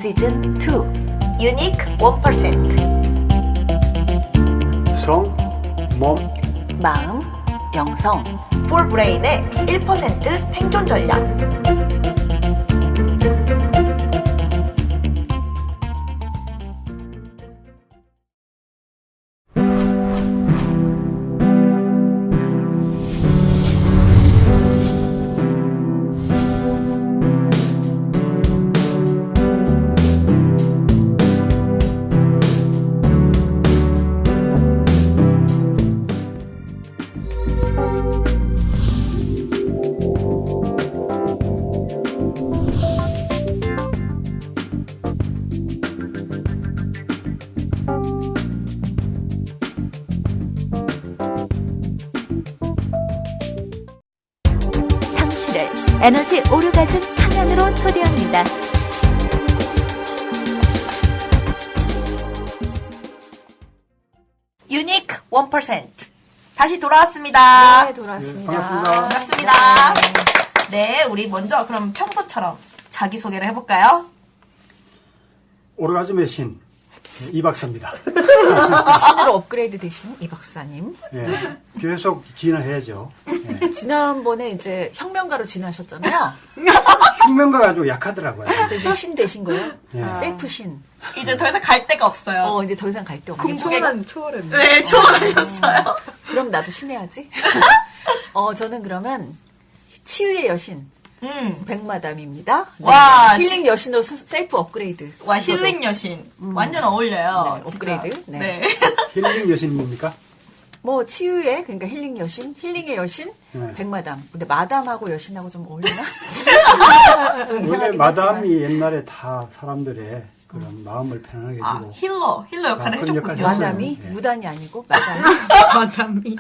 시즌 2 유니크 1%. 성, 몸, 마음, 영성, 폴브레인의 1% 생존 전략. 당신을 에너지 오르가즘 탕양으로 초대합니다. 유니크 1% 다시 돌아왔습니다. 네, 돌아왔습니다. 네, 반갑습니다. 반갑습니다. 네, 우리 먼저 그럼 평소처럼 자기소개를 해볼까요? 오르가즘의 신, 이 박사입니다. 신으로 업그레이드 되신 이 박사님. 예, 계속 진화해야죠. 예. 지난번에 이제 혁명가로 진화하셨잖아요. 혁명가가 아주 약하더라고요. 근데 이제 신 되신 거예요? 예. 셀프 신. 이제 더 이상 갈 데가 없어요. 이제 더 이상 갈 데 없는 초월했네. 네, 초월하셨어요. 그럼 나도 신해야지. 저는 그러면 치유의 여신 백마담입니다. 네. 와, 힐링 여신으로 셀프 업그레이드. 와, 힐링 여신. 완전 어울려요. 네, 진짜. 업그레이드. 네. 네. 힐링 여신입니까? 뭐 치유의 그러니까 힐링 여신, 힐링의 여신, 네. 백마담. 근데 마담하고 여신하고 좀 어울리나? 좀 원래 이상하긴 마담이 하지만. 옛날에 다 사람들의 그런 마음을 편안하게 아, 해주고 힐러 역할을 그런 역할을 해줬군요. 했어요. 마담이 네. 무단이 아니고 마담이. 마담이.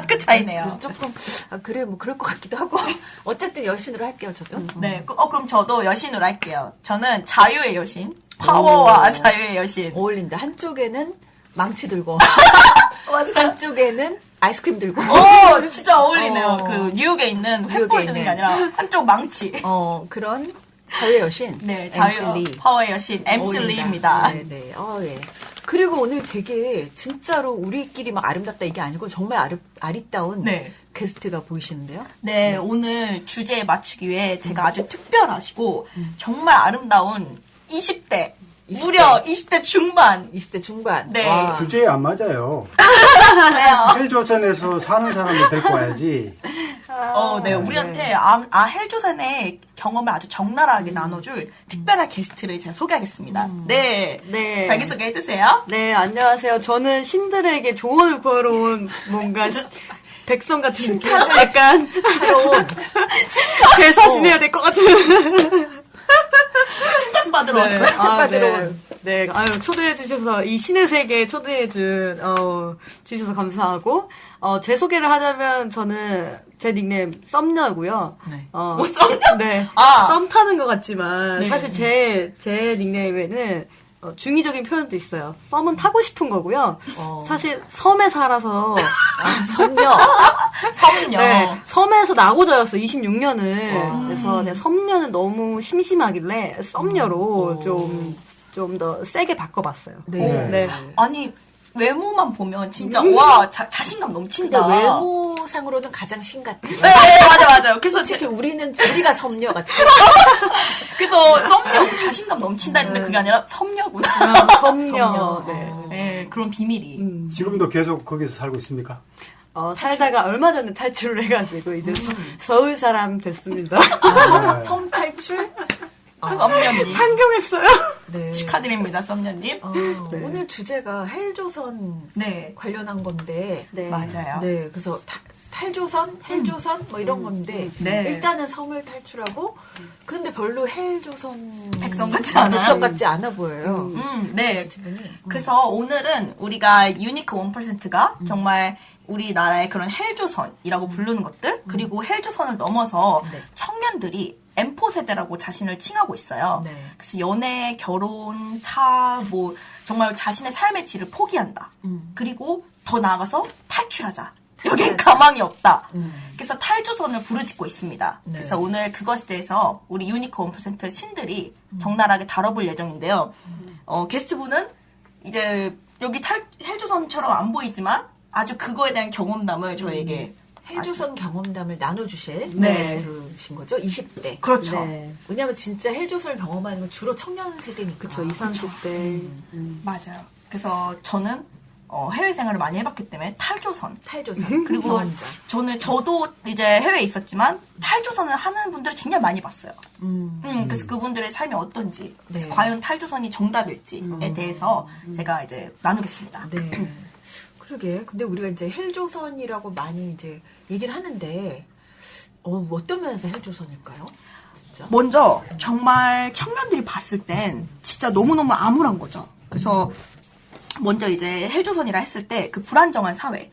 그 차이네요. 조금 그래 뭐 그럴 것 같기도 하고 어쨌든 여신으로 할게요 저도. 네, 그럼 저도 여신으로 할게요. 저는 자유의 여신. 파워와 자유의 여신. 어울린다. 한쪽에는 망치 들고 한쪽에는 아이스크림 들고. 진짜 어울리네요. 어. 그 뉴욕에 있는 뉴욕에 횃불 드는 게 있는. 아니라 한쪽 망치. 그런 자유의 여신. 네, MC 자유 리. 파워의 여신 MC 어울린다. 리입니다. 네. 예. 그리고 오늘 되게 진짜로 우리끼리 막 아름답다 이게 아니고 정말 아리따운 네. 게스트가 보이시는데요. 네, 오늘 주제에 맞추기 위해 제가 아주 특별하시고 정말 아름다운 20대, 무려 20대 중반. 20대 중반. 네. 와. 주제에 안 맞아요. 그래요. 헬조선에서 사는 사람을 데리고 와야지. 네, 우리한테 헬조선의 경험을 아주 적나라하게 나눠줄 특별한 게스트를 제가 소개하겠습니다. 네. 네. 자기소개 해주세요. 네, 안녕하세요. 저는 신들에게 조언을 구하러 온 뭔가 백성 같은 약간 제사 지내야 될 것 같은. 신탄 받으러 왔어요. 받으러 네. 온. 네, 초대해 주셔서 이 신의 세계에 초대해 주셔서 감사하고 제 소개를 하자면 저는 제 닉네임 썸녀고요. 네. 썸녀? 네. 아. 썸 타는 것 같지만 네. 사실 제 닉네임에는 중의적인 표현도 있어요. 썸은 타고 싶은 거고요. 사실 섬에 살아서 섬녀. 섬녀. 네, 섬에서 나고 자랐어 26년을. 그래서 제가 섬녀는 너무 심심하길래 썸녀로 좀 더 세게 바꿔봤어요. 네. 네. 아니, 외모만 보면 진짜, 와, 자신감 넘친다. 근데 외모상으로는 가장 신 같아. 네, 맞아요. 그래서 솔직히 우리가 섬녀 같아. 그래서 썸녀 자신감 넘친다 했는데 그게 아니라 섬녀구나. 섬녀. 네. 네, 그런 비밀이. 지금도 계속 거기서 살고 있습니까? 살다가 얼마 전에 탈출을 해가지고 이제 서울 사람 됐습니다. 네. 섬 탈출? 썸녀님. 상경했어요. 네. 축하드립니다, 썸녀님. 네. 오늘 주제가 헬조선 네, 관련한 건데. 네. 맞아요. 네, 그래서 헬조선 뭐 이런 건데 네. 일단은 섬을 탈출하고 근데 별로 헬조선 백성 같지 않아요. 백성 같지 않아 보여요. 네. 스티븐이. 그래서 오늘은 우리가 유니크 1%가 정말 우리나라의 그런 헬조선이라고 부르는 것들, 그리고 헬조선을 넘어서 네. 청년들이 M4 세대라고 자신을 칭하고 있어요. 네. 그래서 연애, 결혼, 차, 정말 자신의 삶의 질을 포기한다. 그리고 더 나아가서 탈출하자. 여긴 가망이 없다. 음. 그래서 탈조선을 부르짖고 있습니다. 네. 그래서 오늘 그것에 대해서 우리 유니크 1% 신들이 적나라하게 다뤄볼 예정인데요. 게스트분은 이제 여기 헬조선처럼 안 보이지만 아주 그거에 대한 경험담을 저에게 헬조선 경험담을 나눠주실 네. 게스트신 거죠? 20대. 그렇죠. 네. 왜냐면 진짜 헬조선을 경험하는 건 주로 청년 세대니까. 그쵸, 20, 30대. 맞아요. 그래서 저는 해외 생활을 많이 해봤기 때문에 탈조선 탈조선. 그리고 경험자. 저도 이제 해외에 있었지만 탈조선을 하는 분들을 굉장히 많이 봤어요. 그래서 그분들의 삶이 어떤지, 네. 과연 탈조선이 정답일지에 대해서 제가 이제 나누겠습니다. 네. 그러게. 근데 우리가 이제 헬조선이라고 많이 이제 얘기를 하는데, 어떤 면에서 헬조선일까요? 진짜. 먼저 정말 청년들이 봤을 땐 진짜 너무너무 암울한 거죠. 그래서 먼저 이제 헬조선이라 했을 때 그 불안정한 사회.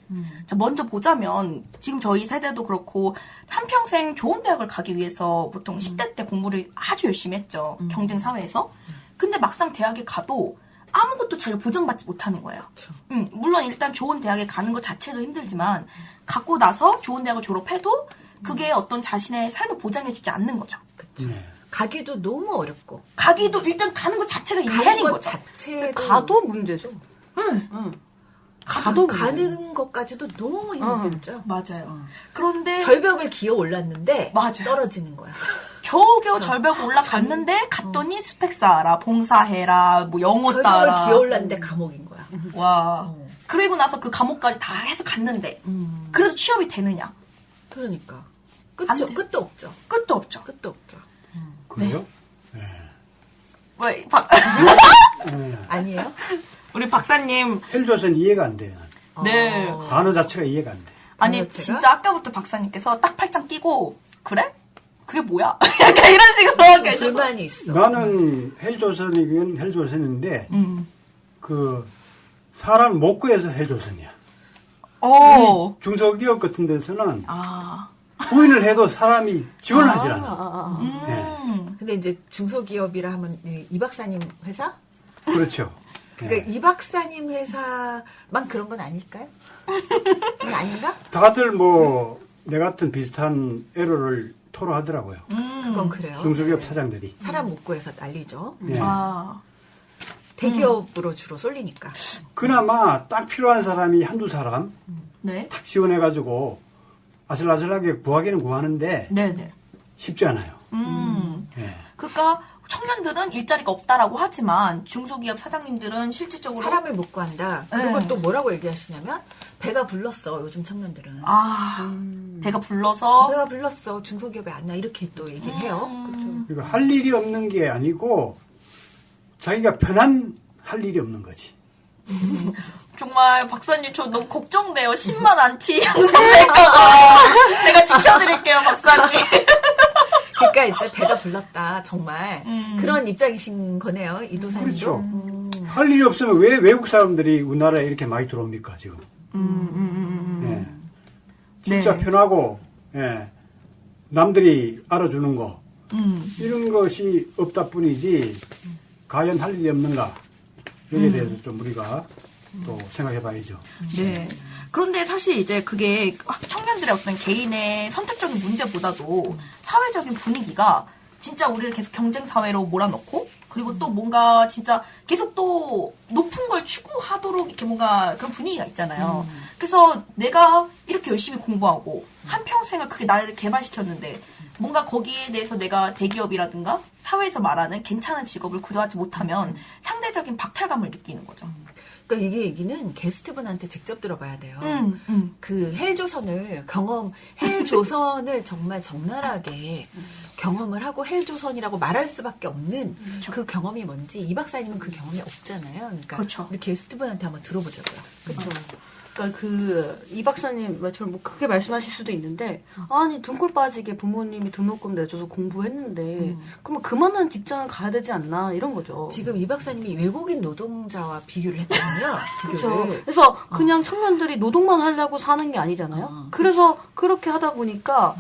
자, 먼저 보자면 지금 저희 세대도 그렇고 한평생 좋은 대학을 가기 위해서 보통 10대 때 공부를 아주 열심히 했죠. 경쟁 사회에서. 근데 막상 대학에 가도 아무것도 자기가 보장받지 못하는 거예요. 그렇죠. 물론 일단 좋은 대학에 가는 것 자체도 힘들지만 갖고 나서 좋은 대학을 졸업해도 그게 어떤 자신의 삶을 보장해주지 않는 거죠. 네. 가기도 너무 어렵고. 가기도 일단 가는 것 자체가 이미 가는 헬인 것 거죠. 자체도. 가도 문제죠. 응. 응. 가도 가도 가는 것까지도 너무 힘들죠. 맞아요. 그런데 절벽을 기어 올랐는데 맞아요. 떨어지는 거야. 겨우겨우 절벽 올라갔는데 갔더니 스펙 쌓아라, 봉사해라, 뭐 영어 따라. 절벽을 기어 올랐는데 감옥인 거야. 와. 그리고 나서 그 감옥까지 다 해서 갔는데 그래도 취업이 되느냐? 그러니까. 안 돼. 끝도 없죠. 끝도 없죠. 끝도 없죠. 그래요? 왜 네. 아니에요? 우리 박사님 헬조선 이해가 안 돼요. 네. 단어 자체가 이해가 안 돼. 아니 자체가? 진짜 아까부터 박사님께서 딱 팔짱 끼고 그래? 그게 뭐야? 약간 이런 식으로 하고 계셔서 불만이 있어. 나는 헬조선이긴 헬조선인데 음. 그 사람 못 구해서 헬조선이야. 중소기업 같은 데서는 아. 구인을 해도 사람이 지원을 하질 않아. 근데 이제 중소기업이라 하면 이 박사님 회사? 그렇죠. 그러니까 이 박사님 회사만 그런 건 아닐까요? 그건 아닌가? 다들 뭐 내 같은 비슷한 애로를 토로하더라고요. 그건 그래요. 중소기업 사장들이. 사람 못 구해서 난리죠. 네. 아. 대기업으로 주로 쏠리니까. 그나마 딱 필요한 사람이 한두 사람 네. 탁 지원해가지고 아슬아슬하게 구하기는 구하는데 네네. 쉽지 않아요. 예. 그러니까 청년들은 일자리가 없다라고 하지만 중소기업 사장님들은 실질적으로 사람을 못 구한다. 그리고 네. 또 뭐라고 얘기하시냐면 배가 불렀어. 요즘 청년들은. 배가 불러서 배가 불렀어. 중소기업에 안 나. 이렇게 또 얘기를 해요. 그렇죠. 그리고 할 일이 없는 게 아니고 자기가 편한 할 일이 없는 거지. 정말 박사님 저 너무 걱정돼요. 10만 안티 양성될까봐 제가 지켜드릴게요, 박사님. 그러니까 이제 배가 불렀다. 정말 그런 입장이신 거네요. 이도사님도. 그렇죠. 할 일이 없으면 왜 외국 사람들이 우리나라에 이렇게 많이 들어옵니까 지금? 예. 진짜 네. 편하고 예. 남들이 알아주는 거 이런 것이 없다 뿐이지 과연 할 일이 없는가 여기에 대해서 좀 우리가 또 생각해봐야죠. 네. 그런데 사실 이제 그게 청년들의 어떤 개인의 선택적인 문제보다도 사회적인 분위기가 진짜 우리를 계속 경쟁 사회로 몰아넣고 그리고 또 뭔가 진짜 계속 또 높은 걸 추구하도록 이렇게 뭔가 그런 분위기가 있잖아요. 그래서 내가 이렇게 열심히 공부하고 한평생을 그게 나를 개발시켰는데 뭔가 거기에 대해서 내가 대기업이라든가 사회에서 말하는 괜찮은 직업을 구조하지 못하면 상대적인 박탈감을 느끼는 거죠. 그러니까 이게 얘기는 게스트분한테 직접 들어봐야 돼요. 그 헬조선을 헬조선을 정말 적나라하게 경험을 하고 헬조선이라고 말할 수밖에 없는 그 경험이 뭔지 이 박사님은 그 경험이 없잖아요. 그러니까 그렇죠. 우리 게스트분한테 한번 들어보자고요. 그렇죠. 그러니까 이 박사님 말처럼 뭐 크게 말씀하실 수도 있는데 아니 등골 빠지게 부모님이 등록금 내줘서 공부했는데 그러면 그만한 직장을 가야 되지 않나 이런 거죠. 지금 이 박사님이 외국인 노동자와 비교를 했거든요. 그렇죠. 그래서 그냥 청년들이 노동만 하려고 사는 게 아니잖아요. 그래서 그렇게 하다 보니까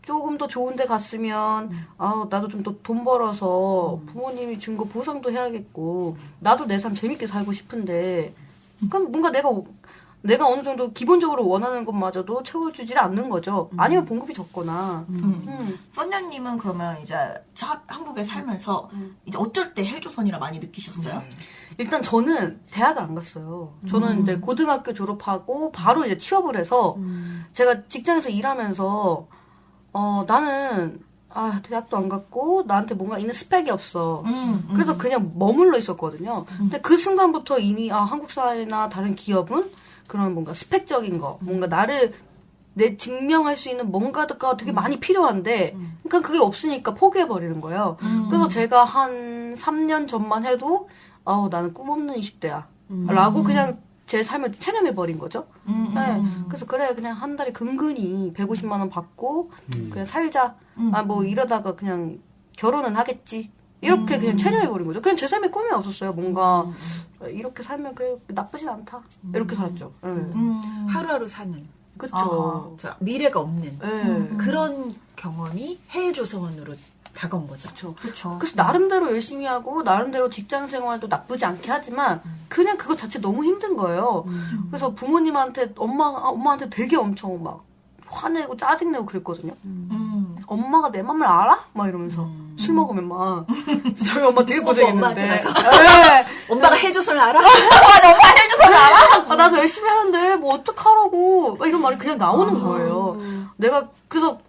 조금 더 좋은 데 갔으면 나도 좀 더 돈 벌어서 부모님이 준 거 보상도 해야겠고 나도 내 삶 재밌게 살고 싶은데 그럼 뭔가 내가 내가 어느 정도 기본적으로 원하는 것마저도 채워주질 않는 거죠. 아니면 봉급이 적거나. 써녀님은 그러면 이제 한국에 살면서 이제 어쩔 때 헬조선이라 많이 느끼셨어요? 일단 저는 대학을 안 갔어요. 저는 이제 고등학교 졸업하고 바로 이제 취업을 해서 제가 직장에서 일하면서 나는 대학도 안 갔고 나한테 뭔가 있는 스펙이 없어. 그래서 그냥 머물러 있었거든요. 근데 그 순간부터 이미 한국 사회나 다른 기업은 그런 뭔가 스펙적인 거, 뭔가 나를 증명할 수 있는 뭔가가 되게 많이 필요한데, 그러니까 그게 없으니까 포기해버리는 거예요. 그래서 제가 한 3년 전만 해도, 나는 꿈 없는 20대야. 라고 그냥 제 삶을 체념해버린 거죠. 네. 그래서 그래, 그냥 한 달에 근근히 150만 원 받고, 그냥 살자. 뭐 이러다가 그냥 결혼은 하겠지. 이렇게 그냥 체념해버린 거죠. 그냥 제 삶에 꿈이 없었어요. 뭔가 이렇게 살면 그래 나쁘진 않다. 이렇게 살았죠. 네. 하루하루 사는. 그쵸. 미래가 없는 네. 그런 경험이 해외조선으로 다가온 거죠. 그렇죠. 그래서 나름대로 열심히 하고 나름대로 직장 생활도 나쁘지 않게 하지만 그냥 그거 자체 너무 힘든 거예요. 그래서 부모님한테 엄마한테 되게 엄청 막 화내고 짜증내고 그랬거든요. 엄마가 내 맘을 알아? 막 이러면서 술 먹으면 막 저희 엄마 되게 고생했는데. 엄마한테 가서. 네. 엄마가 해조선을 알아? 맞아, 엄마 헬조선 알아? 나도 열심히 하는데 뭐 어떡하라고 막 이런 말이 그냥 나오는 거예요. 내가 그래서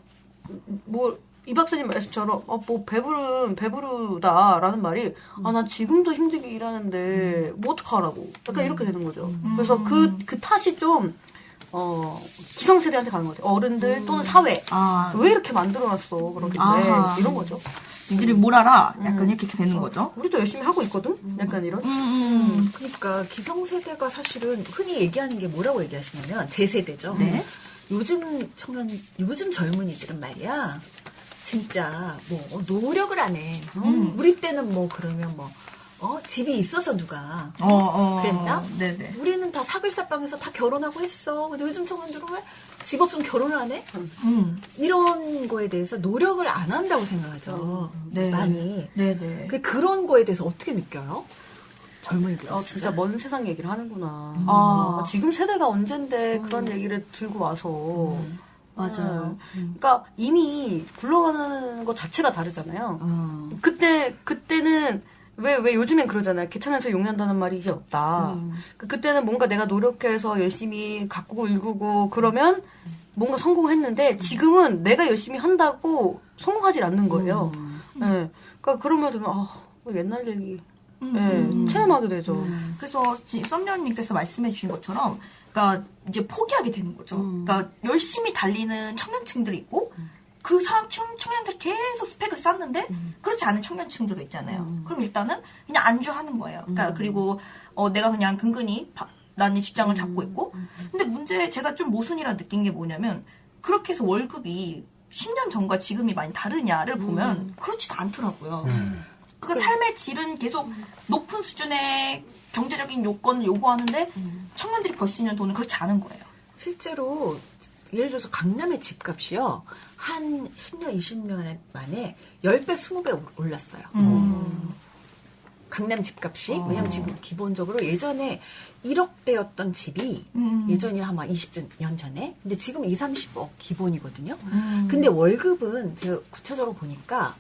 뭐 이 박사님 말씀처럼 뭐 배부르다라는 말이 난 지금도 힘들게 일하는데 뭐 어떡하라고 약간 이렇게 되는 거죠. 그래서 그 탓이 좀 기성세대한테 가는 거죠. 어른들 또는 사회. 왜 이렇게 만들어놨어, 그러길래. 이런 거죠. 니들이 뭘 알아? 약간 이렇게 되는 거죠. 우리도 열심히 하고 있거든? 약간 이런. 그러니까 기성세대가 사실은 흔히 얘기하는 게 뭐라고 얘기하시냐면 제 세대죠. 네. 요즘 젊은이들은 말이야. 진짜 뭐 노력을 안 해. 우리 때는 뭐 그러면 뭐 집이 있어서 누가 그랬나? 네네. 우리는 다 사글사빵해서 다 결혼하고 했어. 근데 요즘 청년들은 왜 집 없으면 결혼을 안 해? 이런 거에 대해서 노력을 안 한다고 생각하죠. 네. 많이. 네네. 그런 거에 대해서 어떻게 느껴요? 젊은이들. 진짜 먼 세상 얘기를 하는구나. 지금 세대가 언젠데 그런 얘기를 들고 와서. 맞아요. 그러니까 이미 굴러가는 것 자체가 다르잖아요. 그때는 왜 요즘엔 그러잖아요. 개천에서 용한다는 말이 이제 없다. 그때는 뭔가 내가 노력해서 열심히 가꾸고 일구고 그러면 뭔가 성공했는데 지금은 내가 열심히 한다고 성공하지 않는 거예요. 네. 그러니까 그런 말 들으면 뭐 옛날 얘기 체험하게 되죠. 그래서 썸녀님께서 말씀해 주신 것처럼 그러니까 이제 포기하게 되는 거죠. 그러니까 열심히 달리는 청년층들이 있고 그 청년들이 계속 스펙을 쌓는데 그렇지 않은 청년층들도 있잖아요. 그럼 일단은 그냥 안주하는 거예요. 그러니까 그리고 내가 그냥 근근히 나는 직장을 잡고 있고 근데 문제 제가 좀 모순이라 느낀 게 뭐냐면 그렇게 해서 월급이 10년 전과 지금이 많이 다르냐를 보면 그렇지도 않더라고요. 그 삶의 질은 계속 높은 수준의 경제적인 요건을 요구하는데 청년들이 벌 수 있는 돈은 그렇지 않은 거예요. 실제로 예를 들어서 강남의 집값이요. 한 10년, 20년 만에 10배, 20배 올랐어요. 강남 집값이. 왜냐면 지금 기본적으로 예전에 1억대였던 집이 예전에 한 20년 전에. 근데 지금 20, 30억 기본이거든요. 근데 월급은 제가 구체적으로 보니까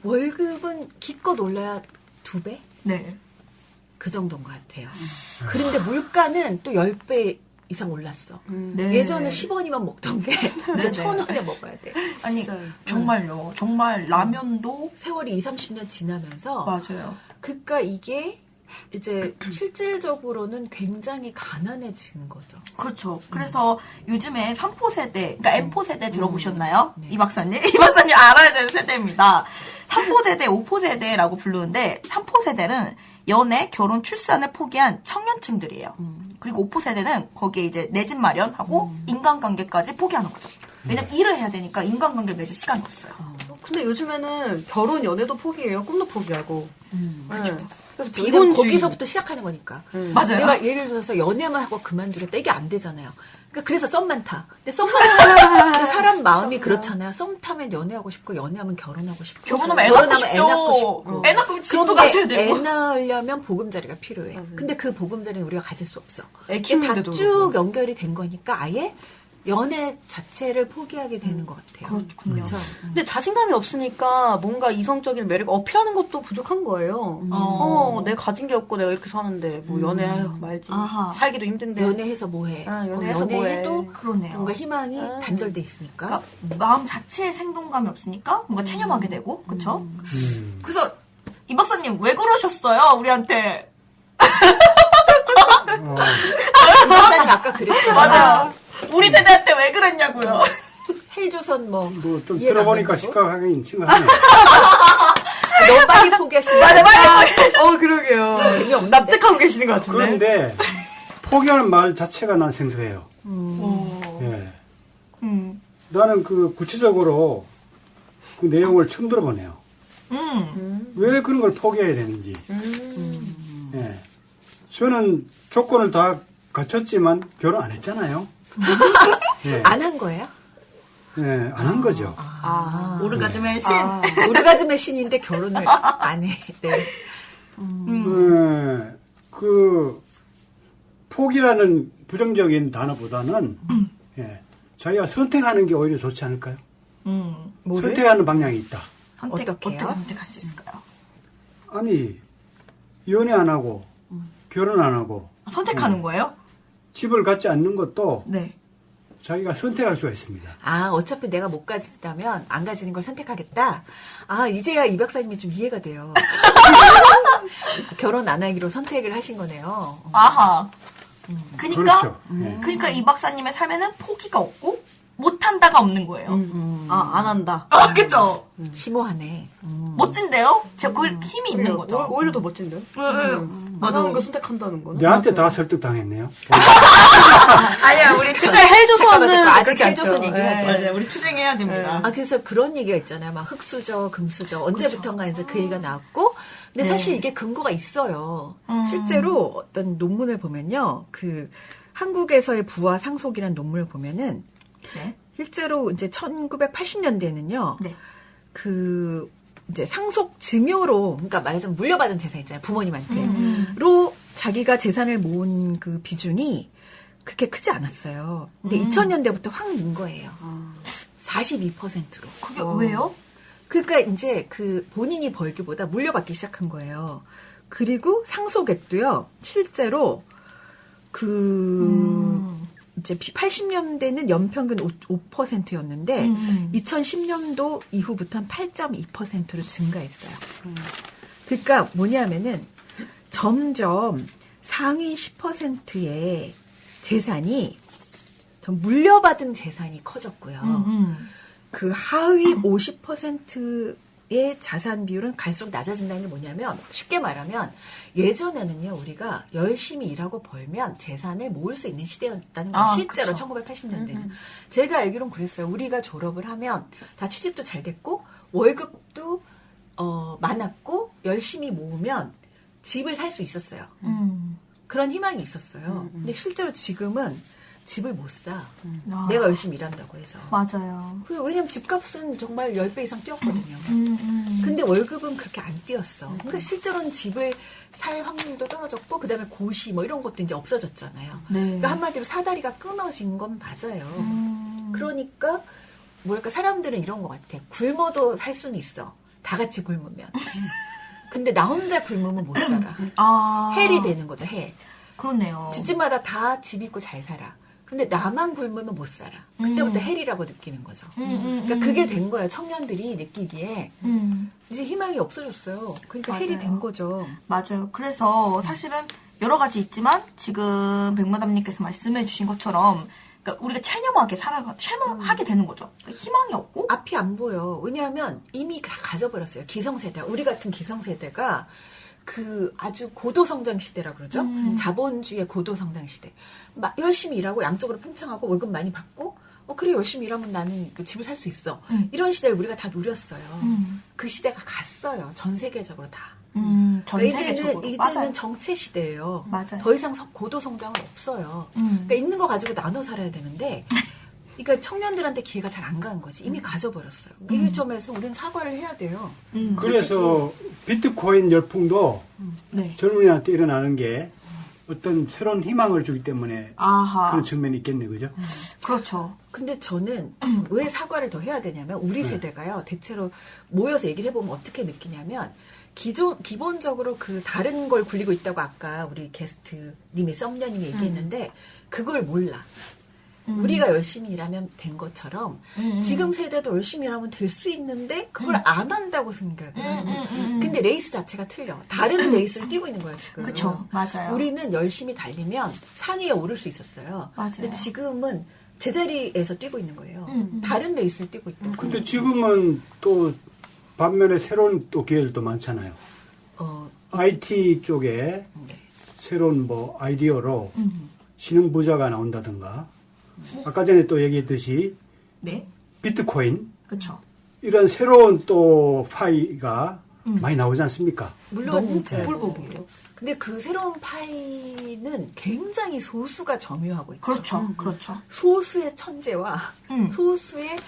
월급은 기껏 올라야 2배? 네. 그 정도인 것 같아요. 그런데 물가는 또 10배 이상 올랐어. 네. 예전에 10원이면 먹던 게 이제 1,000원에 먹어야 돼. 아니 진짜요. 정말요. 정말 라면도 세월이 20, 30년 지나면서 맞아요. 그러니까 이게 이제 실질적으로는 굉장히 가난해진 거죠. 그렇죠. 그래서 요즘에 3포 세대, 그러니까 M4 세대 들어보셨나요? 네. 이 박사님? 이 박사님 알아야 되는 세대입니다. 3포 세대, 5포 세대라고 부르는데 3포 세대는 연애, 결혼, 출산을 포기한 청년층들이에요. 그리고 5포 세대는 거기에 이제 내 집 마련하고 인간관계까지 포기하는 거죠. 왜냐면 일을 해야 되니까 인간관계 맺을 시간이 없어요. 근데 요즘에는 결혼, 연애도 포기해요. 꿈도 포기하고. 그렇죠. 네. 그래서 왜냐면 비혼주의. 거기서부터 시작하는 거니까. 맞아요. 내가 예를 들어서 연애만 하고 그만두겠다 이게 안 되잖아요. 그러니까 그래서 썸만 타. 근데 썸만 타면 사람 마음이 그렇잖아요. 썸 타면 연애하고 싶고 연애하면 결혼하고 싶고 결혼하면 애 낳고 결혼하면 애 낳고 싶죠. 싶고. 애 낳으면 집도 그런데 가셔야 되고. 애 낳으려면 보금자리가 필요해. 근데 그 보금자리는 우리가 가질 수 없어. 애 이게 다 키우는데도 쭉 연결이 된 거니까 아예 연애 자체를 포기하게 되는 것 같아요. 그렇군요. 그렇죠. 근데 자신감이 없으니까 뭔가 이성적인 매력 어필하는 것도 부족한 거예요. 내가 가진 게 없고 내가 이렇게 사는데 뭐 연애해요 말지. 아하. 살기도 힘든데. 연애해서 뭐해? 연애해서 연애해도 그러네요. 뭔가 희망이 단절돼 있으니까. 그러니까 마음 자체에 생동감이 없으니까 뭔가 체념하게 되고, 그쵸? 그래서 이 박사님 왜 그러셨어요? 우리한테. 이 박사님 아까 그랬잖아요. 맞아요. 우리 세대한테 왜 그랬냐고요. 헬조선 뭐 좀 이해가 안 들어보니까 되고. 심각하긴 심각하네. 너무 빨리 포기하시는 맞아, 빨리 그러게요. 재미없는데. 납득하고 계시는 것 같은데. 그런데 포기하는 말 자체가 난 생소해요. 예. 나는 그 구체적으로 그 내용을 처음 들어보네요. 왜 그런 걸 포기해야 되는지. 예. 저는 조건을 다 갖췄지만 결혼 안 했잖아요. 예. 안 한 거예요? 예, 안 한 거죠. 오르가즘의 신. 오르가즘의 신인데 결혼을 안 해. 네. 예, 그 포기라는 부정적인 단어보다는 예, 자기가 선택하는 게 오히려 좋지 않을까요? 뭐를? 선택하는 방향이 있다. 어떻게 어떡해요? 선택할 수 있을까요? 아니 연애 안 하고 결혼 안 하고 선택하는 거예요? 집을 갖지 않는 것도 네. 자기가 선택할 수가 있습니다. 아, 어차피 내가 못 가진다면 안 가지는 걸 선택하겠다. 아, 이제야 이 박사님이 좀 이해가 돼요. 결혼 안 하기로 선택을 하신 거네요. 아하. 그니까, 그렇죠. 예. 그니까 이 박사님의 삶에는 포기가 없고, 못한다가 없는 거예요. 안 한다. 아, 그쵸? 심오하네. 멋진데요? 제가 그 힘이 있는 거죠. 오히려 더 멋진데요? 안 하는 걸 선택한다는 거는? 내한테 다 설득당했네요. 아니야, 우리 투쟁, 헬조선은 아직 그렇게 헬조선 않죠. 얘기해야 돼. 맞아요. 우리 투쟁해야 됩니다. 아, 그래서 그런 얘기가 있잖아요. 막 흑수저, 금수저. 언제부턴가 이제 그 얘기가 나왔고. 근데 사실 이게 근거가 있어요. 실제로 어떤 논문을 보면요. 그 한국에서의 부와 상속이라는 논문을 보면은 네. 실제로 이제 1980년대에는요. 네. 그 이제 상속 증여로 그러니까 말하자면 물려받은 재산 있잖아요. 부모님한테로 자기가 재산을 모은 그 비중이 그렇게 크지 않았어요. 근데 2000년대부터 확 는 거예요. 42%로. 그게 왜요? 그러니까 이제 그 본인이 벌기보다 물려받기 시작한 거예요. 그리고 상속액도요. 실제로 그 이제 80년대는 연평균 5%였는데 2010년도 이후부터는 8.2%로 증가했어요. 그러니까 뭐냐면은 점점 상위 10%의 재산이 좀 물려받은 재산이 커졌고요. 그 하위 50%의 자산 비율은 갈수록 낮아진다는 게 뭐냐면 쉽게 말하면 예전에는요 우리가 열심히 일하고 벌면 재산을 모을 수 있는 시대였다는 거예요. 실제로 그쵸. 1980년대는 제가 알기로는 그랬어요. 우리가 졸업을 하면 다 취직도 잘 됐고 월급도 많았고 열심히 모으면 집을 살 수 있었어요. 그런 희망이 있었어요. 근데 실제로 지금은 집을 못 사. 아. 내가 열심히 일한다고 해서. 맞아요. 왜냐면 집값은 정말 10배 이상 뛰었거든요. 근데 월급은 그렇게 안 뛰었어. 그러니까 실제로는 집을 살 확률도 떨어졌고, 그 다음에 고시 뭐 이런 것도 이제 없어졌잖아요. 네. 그러니까 한마디로 사다리가 끊어진 건 맞아요. 그러니까, 뭐랄까, 사람들은 이런 것 같아. 굶어도 살 수는 있어. 다 같이 굶으면. 근데 나 혼자 굶으면 못 살아. 아. 헬이 되는 거죠, 헬. 그렇네요. 집집마다 다 집 있고 잘 살아. 근데 나만 굶으면 못 살아. 그때부터 헬이라고 느끼는 거죠. 그러니까 그게 된 거예요. 청년들이 느끼기에. 이제 희망이 없어졌어요. 그러니까 맞아요. 헬이 된 거죠. 맞아요. 그래서 사실은 여러 가지 있지만 지금 백마담님께서 말씀해 주신 것처럼 그러니까 우리가 체념하게 되는 거죠. 그러니까 희망이 없고 앞이 안 보여. 왜냐하면 이미 다 가져버렸어요. 기성세대. 우리 같은 기성세대가 그 아주 고도성장 시대라 그러죠. 자본주의의 고도성장 시대. 막 열심히 일하고 양쪽으로 팽창하고 월급 많이 받고 그래 열심히 일하면 나는 집을 살 수 있어. 이런 시대를 우리가 다 누렸어요. 그 시대가 갔어요. 전 세계적으로 다. 전 그러니까 세계적으로. 이제는 맞아요. 정체 시대예요. 맞아요. 더 이상 고도 성장은 없어요. 그러니까 있는 거 가지고 나눠 살아야 되는데, 그러니까 청년들한테 기회가 잘 안 가는 거지. 이미 가져버렸어요. 이 점에서 우리는 사과를 해야 돼요. 그래서 비트코인 열풍도 네. 젊은이한테 일어나는 게 어떤 새로운 희망을 주기 때문에 아하. 그런 측면이 있겠네, 그죠? 그렇죠. 근데 저는 지금 왜 사과를 더 해야 되냐면, 우리 세대가요, 대체로 모여서 얘기를 해보면 어떻게 느끼냐면, 기본적으로 그 다른 걸 굴리고 있다고 아까 우리 게스트님이 썸녀님이 얘기했는데, 그걸 몰라. 우리가 열심히 일하면 된 것처럼 지금 세대도 열심히 일하면 될 수 있는데 그걸 안 한다고 생각을 해요. 근데 레이스 자체가 틀려. 다른 레이스를 뛰고 있는 거야 지금. 그쵸. 맞아요. 우리는 열심히 달리면 상위에 오를 수 있었어요. 맞아요. 근데 지금은 제자리에서 뛰고 있는 거예요. 다른 레이스를 뛰고 있다. 근데 지금은 또 반면에 새로운 또 기회들도 많잖아요. IT 쪽에 네. 새로운 뭐 아이디어로 신흥 부자가 나온다든가, 아까 전에 또 얘기했듯이 네. 비트코인 그쵸. 이런 새로운 또 파이가 많이 나오지 않습니까? 물론 너무 이제 꿀복이에요. 근데 그 새로운 파이는 굉장히 소수가 점유하고 있죠. 그렇죠. 그렇죠. 소수의 천재와 음. 소수의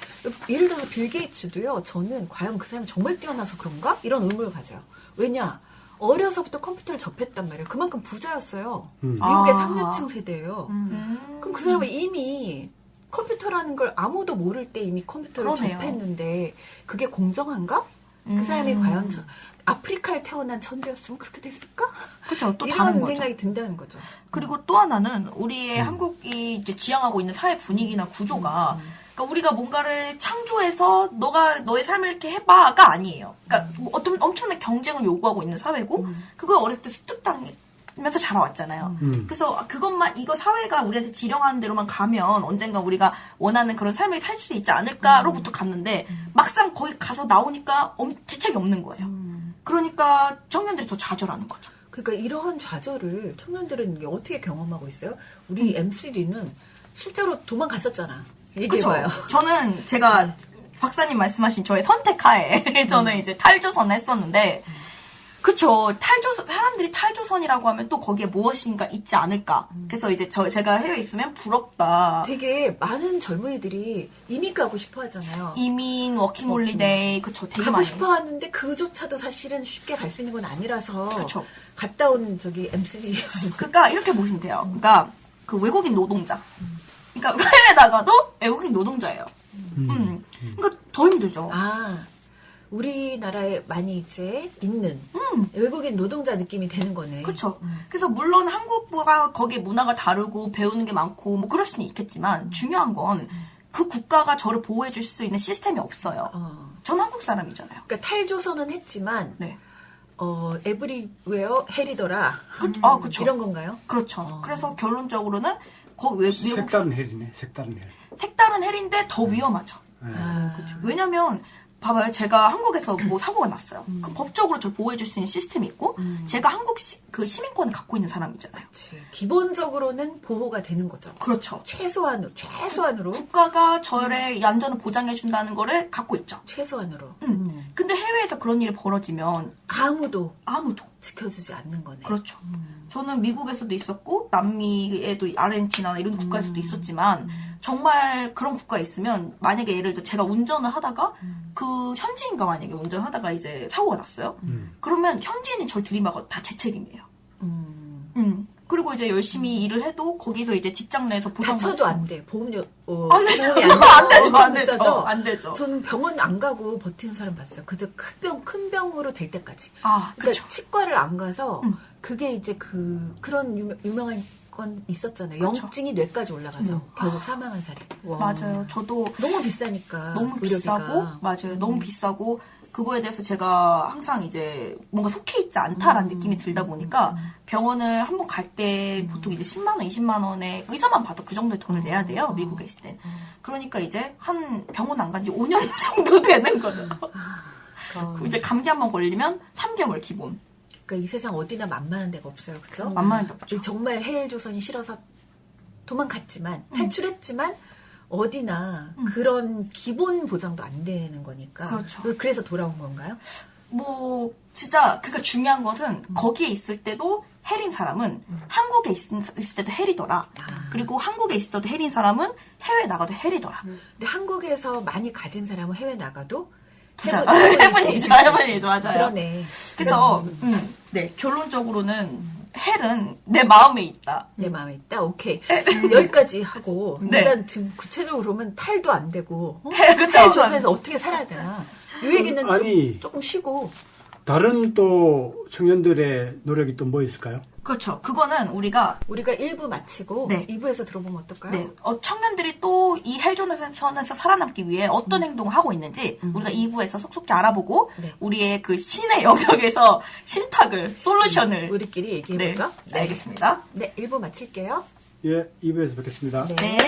예를 들어서 빌 게이츠도요. 저는 과연 그 사람이 정말 뛰어나서 그런가? 이런 의문을 가져요. 왜냐? 어려서부터 컴퓨터를 접했단 말이에요. 그만큼 부자였어요. 미국의 아. 상류층 세대예요. 그럼 그 사람은 이미 컴퓨터라는 걸 아무도 모를 때 이미 컴퓨터를 그러네요. 접했는데 그게 공정한가? 그 사람이 과연 아프리카에 태어난 천재였으면 그렇게 됐을까? 그렇죠. 또 다른 이런 거죠. 생각이 든다는 거죠. 그리고 또 하나는 우리의 한국이 이제 지향하고 있는 사회 분위기나 구조가 그러니까 우리가 뭔가를 창조해서 너가 너의 삶을 이렇게 해봐가 아니에요. 그러니까 뭐 어떤 엄청난 경쟁을 요구하고 있는 사회고 그걸 어렸을 때 습득당하면서 자라왔잖아요. 그래서 그것만 이거 사회가 우리한테 지령하는 대로만 가면 언젠가 우리가 원하는 그런 삶을 살 수 있지 않을까로부터 갔는데 막상 거기 가서 나오니까 대책이 없는 거예요. 그러니까 청년들이 더 좌절하는 거죠. 그러니까 이러한 좌절을 청년들은 어떻게 경험하고 있어요? 우리 M3는 실제로 도망갔었잖아. 그렇죠. 얘기해봐요. 저는 제가 박사님 말씀하신 저의 선택하에 저는 이제 탈조선을 했었는데 그쵸. 사람들이 탈조선이라고 하면 또 거기에 무엇인가 있지 않을까. 그래서 이제 제가 해외에 있으면 부럽다. 되게 많은 젊은이들이 이민 가고 싶어 하잖아요. 이민, 워킹홀리데이, 그쵸. 되게 가고 많이. 싶어 하는데 그조차도 사실은 쉽게 갈 수 있는 건 아니라서. 그쵸. 갔다 온 저기 M3. 그러니까 이렇게 보시면 돼요. 그러니까 그 외국인 노동자. 그러니까 해외 나가도 외국인 노동자예요. 그러니까 더 힘들죠. 아, 우리나라에 많이 이제 있는 외국인 노동자 느낌이 되는 거네. 그렇죠. 그래서 물론 한국과 거기에 문화가 다르고 배우는 게 많고 뭐 그럴 수는 있겠지만 중요한 건 그 국가가 저를 보호해 줄 수 있는 시스템이 없어요. 전 한국 사람이잖아요. 그러니까 탈조선은 했지만 네. 에브리웨어 헬이더라. 그쵸. 이런 건가요? 그렇죠. 그래서 결론적으로는 거기 외국 색다른 헬이네, 색다른 헬. 색다른 헬인데 더 위험하죠. 네. 왜냐면 봐봐요. 제가 한국에서 뭐 사고가 났어요. 그 법적으로 저를 보호해 줄 수 있는 시스템이 있고 제가 한국 그 시민권을 갖고 있는 사람이잖아요. 그치. 기본적으로는 보호가 되는 거죠. 그렇죠. 최소한으로. 국가가 저의 안전을 보장해 준다는 거를 갖고 있죠. 최소한으로. 근데 해외에서 그런 일이 벌어지면 아무도 지켜주지 않는 거네. 그렇죠. 저는 미국에서도 있었고 남미에도 아르헨티나나 이런 국가에서도 있었지만 정말 그런 국가에 있으면 만약에 예를 들어 제가 운전을 하다가 그 현지인과 만약에 운전하다가 이제 사고가 났어요. 그러면 현지인이 저를 들이막아도 다 제 책임이에요. 그리고 이제 열심히 일을 해도 거기서 이제 직장 내에서 다쳐도 안 돼. 보험료 안 되죠. 안 되죠. 저는 병원 안 가고 버티는 사람 봤어요. 그때 큰 병으로 될 때까지. 그렇죠. 그러니까 치과를 안 가서 그게 이제 그런 유명한 건 있었잖아요. 그쵸. 염증이 뇌까지 올라가서 결국 사망한 사례. 맞아요. 저도 너무 비싸니까. 너무 비싸고 맞아요. 너무 비싸고 그거에 대해서 제가 항상 이제 뭔가 속해 있지 않다라는 느낌이 들다 보니까 병원을 한번 갈 때 보통 이제 10만 원, 20만 원에 의사만 봐도 그 정도의 돈을 내야 돼요. 미국에 있을 땐. 그러니까 이제 한 병원 안 간 지 5년 정도 되는 거죠. 이제 감기 한 번 걸리면 3개월 기본. 그러니까 이 세상 어디나 만만한 데가 없어요. 그렇죠? 만만한 데 없죠. 정말 해일조선이 싫어서 도망갔지만 탈출했지만 어디나 그런 기본 보장도 안 되는 거니까. 그렇죠. 그래서 돌아온 건가요? 뭐 진짜 그러니까 중요한 것은 거기에 있을 때도 헬인 사람은 한국에 있을 때도 헬이더라. 그리고 한국에 있을 때도 헬인 사람은 해외 나가도 헬이더라. 근데 한국에서 많이 가진 사람은 해외 나가도 부자. 해분이죠. 맞아요. 그러네. 그래서 네, 결론적으로는 헬은 내 마음에 있다. 내 마음에 있다. 오케이. 여기까지 하고 네. 일단 지금 구체적으로 보면 탈도 안 되고 그쵸. 헬 조선에서 어떻게 살아야 되나. 이 얘기는 아니. 조금 쉬고. 다른 또 청년들의 노력이 또 뭐 있을까요? 그렇죠. 그거는 우리가 1부 마치고 네. 2부에서 들어보면 어떨까요? 네, 청년들이 또 이 헬조선에서 살아남기 위해 어떤 행동을 하고 있는지 우리가 2부에서 속속히 알아보고 네. 우리의 그 신의 영역에서 신탁을, 솔루션을 우리끼리 얘기해보죠. 네, 알겠습니다. 네, 1부 마칠게요. 예, 2부에서 뵙겠습니다. 네. 네.